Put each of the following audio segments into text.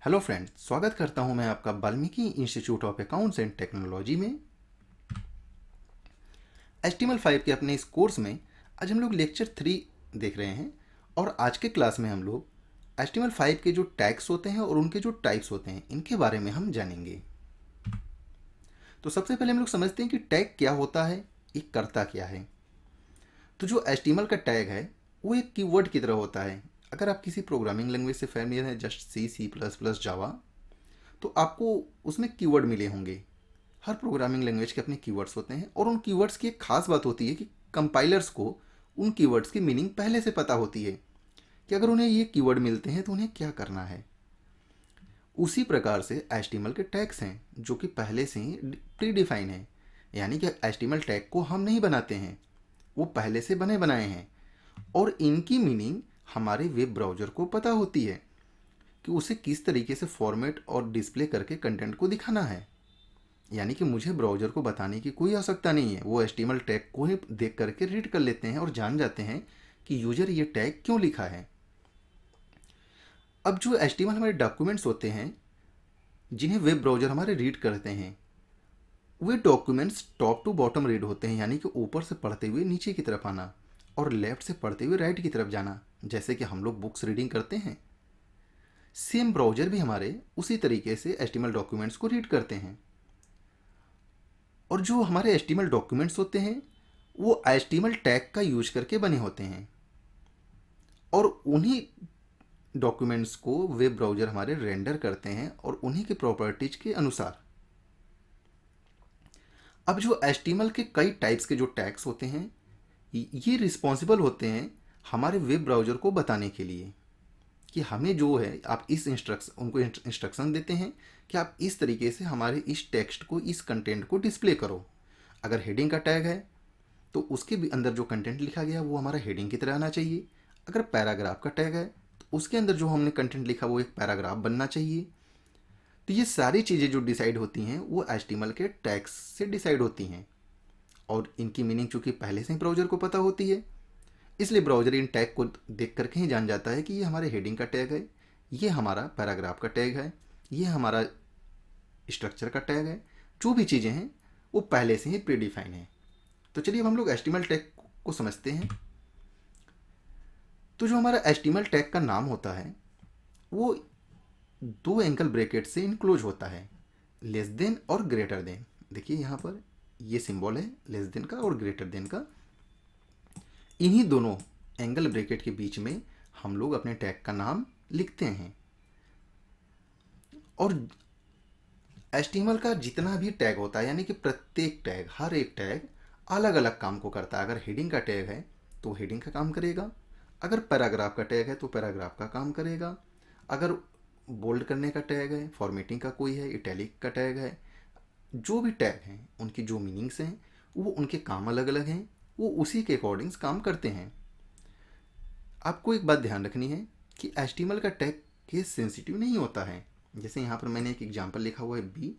Hello friends, स्वागत करता हूं मैं आपका Valmiki institute of accounts and technology में। HTML5 के अपने इस कोर्स में आज हम लोग लेक्चर 3 देख रहे हैं और आज के क्लास में हम लोग HTML5 के जो टैग्स होते हैं और उनके जो टाइप्स होते हैं इनके बारे में हम जानेंगे। तो सबसे पहले हम लोग समझते हैं कि टैग क्या होता है, ये करता क्या है। तो जो HTML का टैग है वो एक कीवर्ड की तरह होता है। अगर आप किसी प्रोग्रामिंग लैंग्वेज से फैमिलियर हैं, जस्ट C++, जावा, तो आपको उसमें कीवर्ड मिले होंगे। हर प्रोग्रामिंग लैंग्वेज के अपने कीवर्ड्स होते हैं और उन कीवर्ड्स की एक खास बात होती है कि कंपाइलर्स को उन कीवर्ड्स की मीनिंग पहले से पता होती है कि अगर उन्हें ये कीवर्ड मिलते हैं तो उन्हें क्या करना है। उसी प्रकार से HTML के टैग्स हैं जो कि पहले से ही प्री डिफाइन है, यानी कि HTML टैग को हम नहीं बनाते हैं, वो पहले से बने बनाए हैं और इनकी मीनिंग हमारे वेब ब्राउज़र को पता होती है कि उसे किस तरीके से फॉर्मेट और डिस्प्ले करके कंटेंट को दिखाना है। यानी कि मुझे ब्राउज़र को बताने की कोई आवश्यकता नहीं है, वो HTML टैग को ही देख करके रीड कर लेते हैं और जान जाते हैं कि यूजर ये टैग क्यों लिखा है। अब जो HTML हमारे डॉक्यूमेंट्स होते हैं जिन्हें वेब ब्राउज़र हमारे रीड करते हैं, वे documents top to bottom read होते हैं, यानी कि ऊपर से पढ़ते हुए नीचे की तरफ आना और लेफ्ट से पढ़ते हुए राइट की तरफ जाना, जैसे कि हम लोग बुक्स रीडिंग करते हैं। सेम ब्राउज़र भी हमारे उसी तरीके से HTML डॉक्यूमेंट्स को रीड करते हैं। और जो हमारे HTML डॉक्यूमेंट्स होते हैं वो HTML टैग का यूज करके बने होते हैं और उन्हीं डॉक्यूमेंट्स को वेब ब्राउज़र हमारे रेंडर करते हैं और उन्हीं के प्रॉपर्टीज के अनुसार। अब जो HTML के कई टाइप्स के जो टैग्स होते हैं ये रिस्पॉन्सिबल होते हैं हमारे वेब ब्राउज़र को बताने के लिए कि हमें जो है आप इस उनको इंस्ट्रक्शन देते हैं कि आप इस तरीके से हमारे इस टेक्स्ट को, इस कंटेंट को डिस्प्ले करो। अगर हेडिंग का टैग है तो उसके भी अंदर जो कंटेंट लिखा गया वो हमारा हेडिंग की तरह आना चाहिए। अगर पैराग्राफ का टैग है तो उसके अंदर जो हमने कंटेंट लिखा वो एक पैराग्राफ बनना चाहिए। तो ये सारी चीज़ें जो डिसाइड होती हैं वो HTML के टैग्स से डिसाइड होती हैं और इनकी मीनिंग चूँकि पहले से ही ब्राउज़र को पता होती है, इसलिए ब्राउज़र इन टैग को देख करके ही जान जाता है कि ये हमारे हेडिंग का टैग है, ये हमारा पैराग्राफ का टैग है, ये हमारा स्ट्रक्चर का टैग है। जो भी चीज़ें हैं वो पहले से ही प्री डिफाइन है। तो चलिए अब हम लोग HTML टैग को समझते हैं। तो जो हमारा HTML टैग का नाम होता है वो 2 एंगल ब्रैकेट से इनक्लोज होता है, लेस देन और ग्रेटर देन। देखिए यहाँ पर ये सिंबल है लेस देन का और ग्रेटर देन का। इन्हीं दोनों एंगल ब्रैकेट के बीच में हम लोग अपने टैग का नाम लिखते हैं। और HTML का जितना भी टैग होता है, यानी कि प्रत्येक टैग, हर एक टैग अलग अलग काम को करता है। अगर हेडिंग का टैग है तो हेडिंग का काम करेगा, अगर पैराग्राफ का टैग है तो पैराग्राफ का काम करेगा, अगर बोल्ड करने का टैग है, फॉर्मेटिंग का कोई है, इटैलिक का टैग है, जो भी टैग हैं उनकी जो मीनिंग्स हैं वो उनके काम अलग अलग हैं, वो उसी के अकॉर्डिंग्स काम करते हैं। आपको एक बात ध्यान रखनी है कि HTML का टैग केस सेंसिटिव नहीं होता है। जैसे यहाँ पर मैंने एक एग्जांपल लिखा हुआ है बी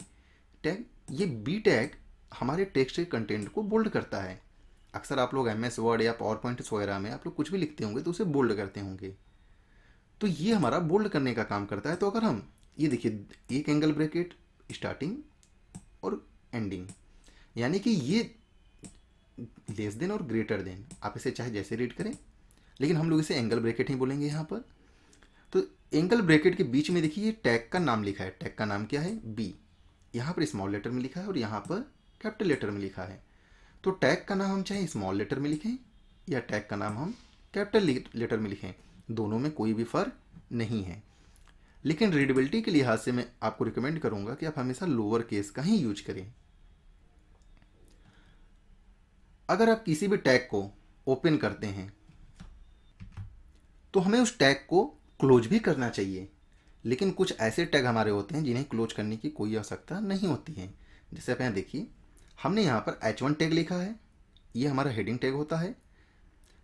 टैग। ये बी टैग हमारे टेक्स्ट के कंटेंट को बोल्ड करता है। अक्सर आप लोग MS वर्ड या पावर पॉइंट्स वगैरह में आप लोग कुछ भी लिखते होंगे तो उसे बोल्ड करते होंगे, तो ये हमारा बोल्ड करने का काम करता है। तो अगर हम ये देखिए, एक एंगल ब्रैकेट स्टार्टिंग और एंडिंग, यानी कि ये लेस देन और ग्रेटर देन, आप इसे चाहे जैसे रीड करें, लेकिन हम लोग इसे एंगल ब्रैकेट ही बोलेंगे यहाँ पर। तो एंगल ब्रैकेट के बीच में देखिए टैग का नाम लिखा है। टैग का नाम क्या है? बी। यहाँ पर स्मॉल लेटर में लिखा है और यहाँ पर कैपिटल लेटर में लिखा है। तो टैग का नाम हम चाहे स्मॉल लेटर में लिखें या टैग का नाम हम कैपिटल लेटर में लिखें, दोनों में कोई भी फ़र्क नहीं है। लेकिन रीडेबिलिटी के लिहाज से मैं आपको रिकमेंड करूँगा कि आप हमेशा लोअर केस का ही यूज करें। अगर आप किसी भी टैग को ओपन करते हैं तो हमें उस टैग को क्लोज भी करना चाहिए, लेकिन कुछ ऐसे टैग हमारे होते हैं जिन्हें क्लोज करने की कोई आवश्यकता नहीं होती है। जैसे आप यहाँ देखिए, हमने यहाँ पर H1 टैग लिखा है, ये हमारा हेडिंग टैग होता है,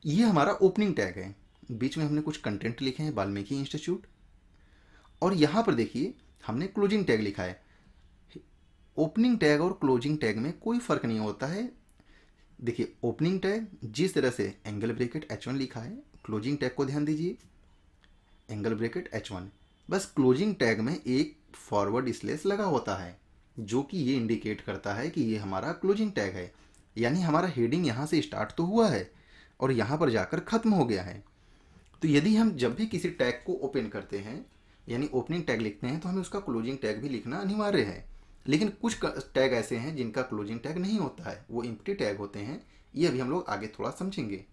ये हमारा ओपनिंग टैग है, बीच में हमने कुछ कंटेंट लिखे हैं वाल्मीकि इंस्टीट्यूट, और यहाँ पर देखिए हमने क्लोजिंग टैग लिखा है। ओपनिंग टैग और क्लोजिंग टैग में कोई फ़र्क नहीं होता है। देखिए ओपनिंग टैग जिस तरह से एंगल ब्रैकेट H1 लिखा है, क्लोजिंग टैग को ध्यान दीजिए, एंगल ब्रैकेट H1, बस क्लोजिंग टैग में एक फॉरवर्ड स्लेस लगा होता है जो कि ये इंडिकेट करता है कि ये हमारा क्लोजिंग टैग है, यानी हमारा हेडिंग यहाँ से स्टार्ट तो हुआ है और यहाँ पर जाकर ख़त्म हो गया है। तो यदि हम जब भी किसी टैग को ओपन करते हैं यानी ओपनिंग टैग लिखते हैं तो हमें उसका क्लोजिंग टैग भी लिखना अनिवार्य है। लेकिन कुछ टैग ऐसे हैं जिनका क्लोजिंग टैग नहीं होता है, वो एम्प्टी टैग होते हैं। ये अभी हम लोग आगे थोड़ा समझेंगे।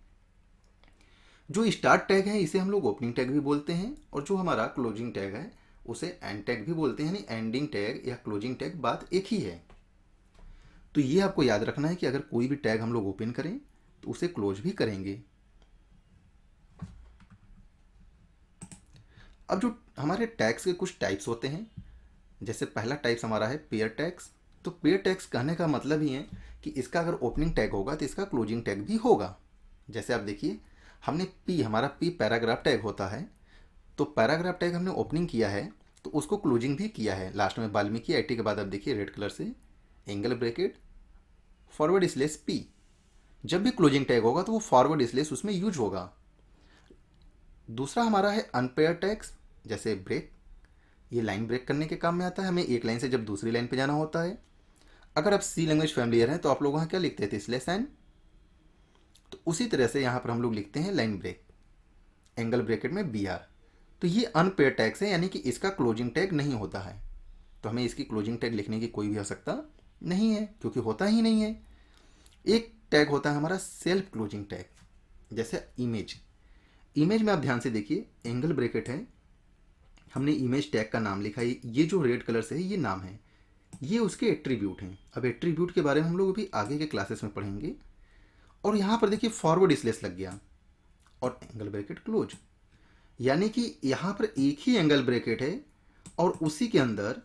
जो स्टार्ट टैग है इसे हम लोग ओपनिंग टैग भी बोलते हैं और जो हमारा क्लोजिंग टैग है उसे एंड टैग भी बोलते हैं, यानी एंडिंग टैग या क्लोजिंग टैग बात एक ही है। तो ये आपको याद रखना है कि अगर कोई भी टैग हम लोग ओपन करें तो उसे क्लोज भी करेंगे। अब जो हमारे टैग्स के कुछ टाइप्स होते हैं, जैसे पहला टाइप्स हमारा है पेयर टैग्स। तो पेयर टैग्स कहने का मतलब ही है कि इसका अगर ओपनिंग टैग होगा तो इसका क्लोजिंग टैग भी होगा। जैसे आप देखिए, हमने पी, हमारा पी पैराग्राफ टैग होता है, तो पैराग्राफ टैग हमने ओपनिंग किया है तो उसको क्लोजिंग भी किया है। लास्ट में वाल्मीकि आई टी के बाद आप देखिए रेड कलर से angle bracket forward slash P. जब भी क्लोजिंग टैग होगा तो वो फॉरवर्ड स्लेस उसमें यूज होगा। दूसरा हमारा है अनपेयर टैग्स, जैसे ब्रेक, ये लाइन ब्रेक करने के काम में आता है। हमें एक लाइन से जब दूसरी लाइन पे जाना होता है। अगर आप सी लैंग्वेज फैमिलियर हैं तो आप लोग वहाँ क्या लिखते थे, स्लेस एन। तो उसी तरह से यहाँ पर हम लोग लिखते हैं लाइन ब्रेक, एंगल ब्रैकेट में बी आर। तो ये अनपेयर टैग्स है, यानी कि इसका क्लोजिंग टैग नहीं होता है। तो हमें इसकी क्लोजिंग टैग लिखने की कोई भी आवश्यकता नहीं है क्योंकि होता ही नहीं है। एक टैग होता है हमारा सेल्फ क्लोजिंग टैग, जैसे इमेज। इमेज में आप ध्यान से देखिए, एंगल ब्रैकेट है, हमने इमेज टैग का नाम लिखा है। ये जो रेड कलर से है ये नाम है, ये उसके एट्रीब्यूट हैं। अब एट्रीब्यूट के बारे में हम लोग अभी आगे के क्लासेस में पढ़ेंगे। और यहाँ पर देखिए फॉरवर्ड स्लेस लग गया और एंगल ब्रैकेट क्लोज, यानी कि यहाँ पर एक ही एंगल ब्रैकेट है और उसी के अंदर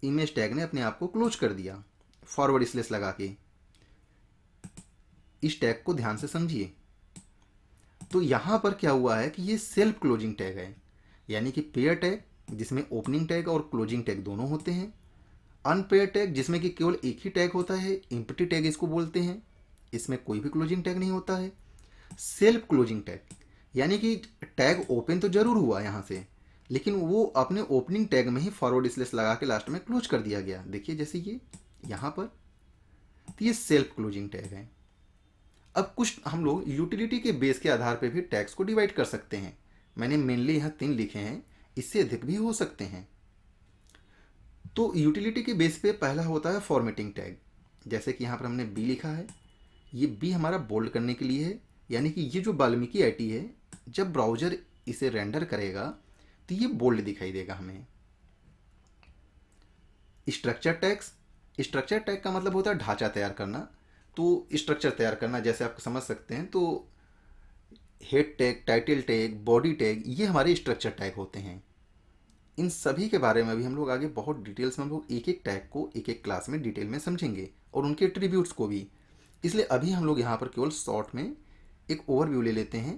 इमेज टैग ने अपने आप को क्लोज कर दिया फॉरवर्ड स्लेस लगा के। इस टैग को ध्यान से समझिए। तो यहाँ पर क्या हुआ है कि ये सेल्फ क्लोजिंग टैग है, यानी कि पेयर टैग जिसमें ओपनिंग टैग और क्लोजिंग टैग दोनों होते हैं। अनपेयर टैग जिसमें कि केवल एक ही टैग होता है, एम्प्टी टैग इसको बोलते हैं, इसमें कोई भी क्लोजिंग टैग नहीं होता है। सेल्फ क्लोजिंग टैग, यानी कि टैग ओपन तो जरूर हुआ यहाँ से, लेकिन वो अपने ओपनिंग टैग में ही फॉरवर्ड स्लेस लगा के लास्ट में क्लोज कर दिया गया। देखिए जैसे ये यहाँ पर, तो ये सेल्फ क्लोजिंग टैग है। अब कुछ हम लोग यूटिलिटी के बेस के आधार पर भी टैग्स को डिवाइड कर सकते हैं। मैंने मेनली यहाँ 3 लिखे हैं, इससे अधिक भी हो सकते हैं। तो यूटिलिटी के बेस पे पहला होता है फॉर्मेटिंग टैग, जैसे कि यहाँ पर हमने बी लिखा है। ये बी हमारा बोल्ड करने के लिए है, यानी कि ये जो वाल्मीकि आईटी है जब ब्राउज़र इसे रेंडर करेगा तो ये बोल्ड दिखाई देगा हमें। स्ट्रक्चर टैग्स, स्ट्रक्चर टैग का मतलब होता है ढांचा तैयार करना। तो स्ट्रक्चर तैयार करना जैसे आप समझ सकते हैं, तो head tag, title tag, body tag, ये हमारे स्ट्रक्चर टैग होते हैं। इन सभी के बारे में भी हम लोग आगे बहुत डिटेल्स में हम लोग एक एक टैग को एक एक क्लास में डिटेल में समझेंगे और उनके एट्रीब्यूट्स को भी। इसलिए अभी हम लोग यहाँ पर केवल शॉर्ट में एक ओवरव्यू ले लेते हैं।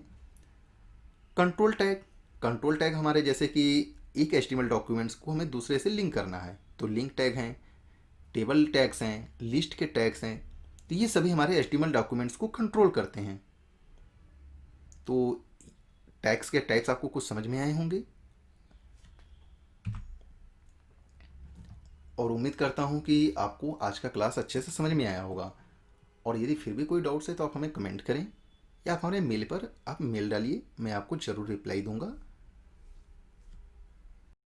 कंट्रोल टैग, कंट्रोल टैग हमारे जैसे कि एक एचटीएमएल डॉक्यूमेंट्स को हमें दूसरे से लिंक करना है तो लिंक टैग हैं, टेबल टैग्स हैं, लिस्ट के टैग्स हैं। तो ये सभी हमारे एचटीएमएल डॉक्यूमेंट्स को कंट्रोल करते हैं। तो टैग्स के टाइप्स आपको कुछ समझ में आए होंगे और उम्मीद करता हूँ कि आपको आज का क्लास अच्छे से समझ में आया होगा। और यदि फिर भी कोई डाउट्स है तो आप हमें कमेंट करें या आप हमारे मेल पर आप मेल डालिए, मैं आपको ज़रूर रिप्लाई दूंगा।